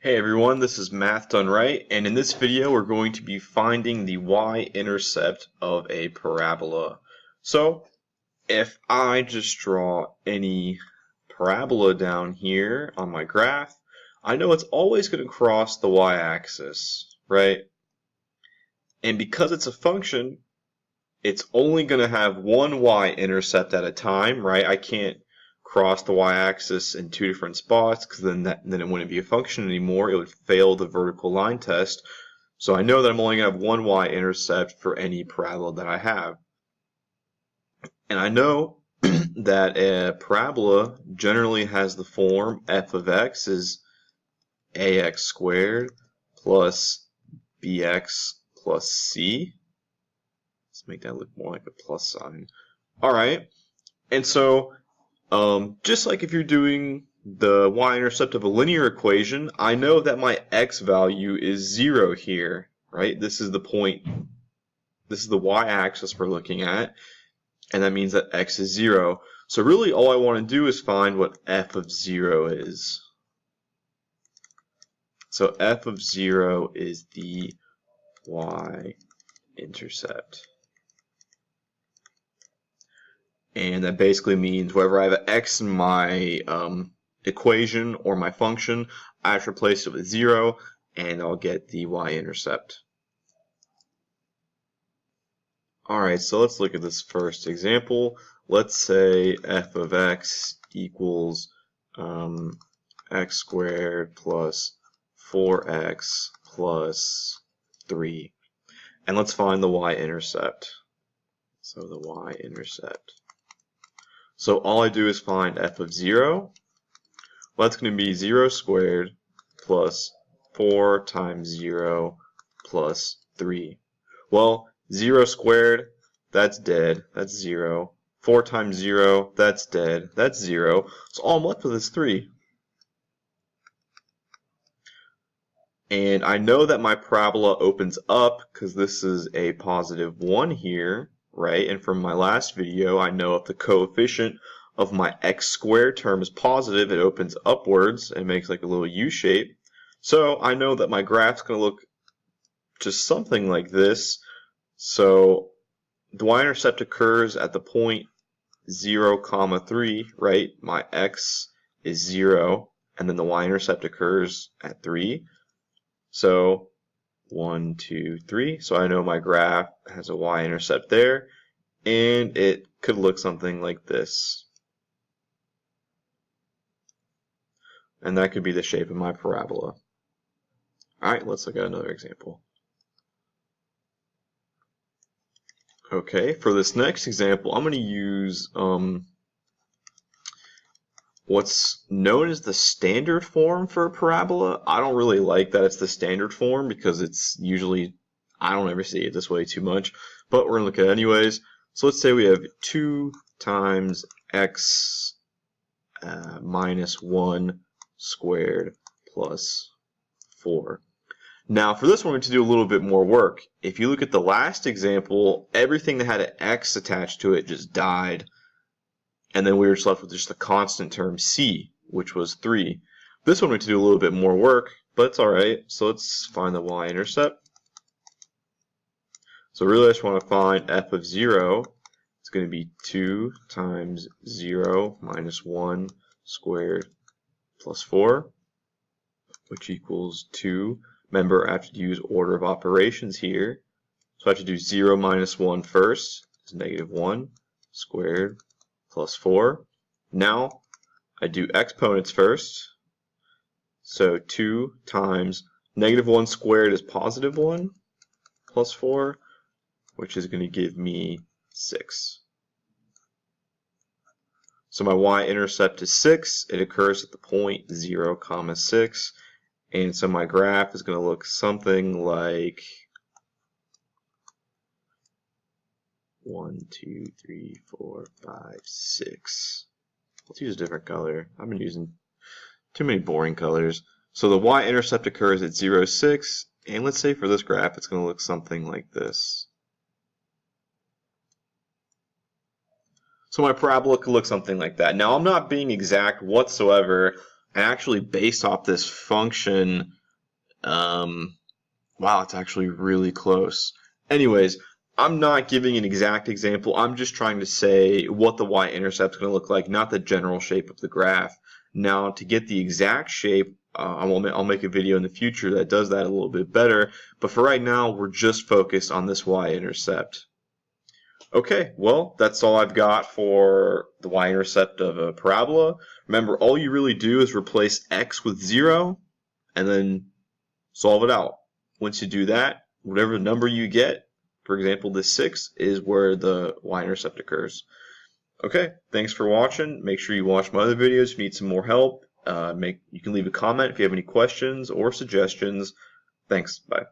Hey everyone, this is Math Done Right, and in this video we're going to be finding the y-intercept of a parabola. So, if I just draw any parabola down here on my graph, I know it's always going to cross the y-axis, right? And because it's a function, it's only going to have one y-intercept at a time, right? I can't cross the y-axis in two different spots because then it wouldn't be a function anymore. It would fail the vertical line test. So I know that I'm only going to have one y-intercept for any parabola that I have. And I know that a parabola generally has the form f of x is ax squared plus bx plus c. Let's make that look more like a plus sign. Alright, and so just like if you're doing the y-intercept of a linear equation, I know that my x value is 0 here, right? This is the point, this is the y-axis we're looking at, and that means that x is 0. So really all I want to do is find what f of 0 is. So f of 0 is the y-intercept. And that basically means wherever I have an x in my equation or my function, I have to replace it with 0, and I'll get the y-intercept. Alright, so let's look at this first example. Let's say f of x equals x squared plus 4x plus 3. And let's find the y-intercept. So the y-intercept. So all I do is find f of 0. Well, that's going to be 0 squared plus 4 times 0 plus 3. Well, 0 squared, that's dead. That's 0. 4 times 0, that's dead. That's 0. So all I'm left with is 3. And I know that my parabola opens up because this is a positive 1 here, right? And from my last video, I know if the coefficient of my x squared term is positive, it opens upwards and makes like a little U shape. So I know that my graph's going to look just something like this. So the y-intercept occurs at the point 0, 3, right? My x is 0, and then the y-intercept occurs at 3. So 1, 2, 3. So I know my graph has a y-intercept there, and it could look something like this. And that could be the shape of my parabola. Alright, let's look at another example. Okay, for this next example, I'm going to use what's known as the standard form for a parabola. I don't really like that it's the standard form because it's usually, I don't ever see it this way too much, but we're going to look at it anyways. So let's say we have 2 times x minus 1 squared plus 4. Now for this one, we're going to do a little bit more work. If you look at the last example, everything that had an x attached to it just died. And then we were just left with just the constant term c, which was 3. This one we have to do a little bit more work, but it's alright. So let's find the y-intercept. So really I just want to find f of 0. It's going to be 2 times 0 minus 1 squared plus 4, which equals 2. Remember, I have to use order of operations here. So I have to do 0 minus 1 first. It's negative 1 squared plus 4. Now I do exponents first. So 2 times negative 1 squared is positive 1 plus 4, which is going to give me 6. So my y-intercept is 6. It occurs at the point 0, 6. And so my graph is going to look something like 1, 2, 3, 4, 5, 6. Let's use a different color. I've been using too many boring colors. So the y-intercept occurs at 0, 6. And let's say for this graph, it's going to look something like this. So my parabola could look something like that. Now I'm not being exact whatsoever. And actually based off this function, wow, it's actually really close. Anyways, I'm not giving an exact example. I'm just trying to say what the y-intercept is going to look like, not the general shape of the graph. Now, to get the exact shape, I'll make a video in the future that does that a little bit better. But for right now, we're just focused on this y-intercept. Okay, well, that's all I've got for the y-intercept of a parabola. Remember, all you really do is replace x with 0 and then solve it out. Once you do that, whatever number you get, for example, this 6, is where the y-intercept occurs. Okay, thanks for watching. Make sure you watch my other videos if you need some more help. You can leave a comment if you have any questions or suggestions. Thanks. Bye.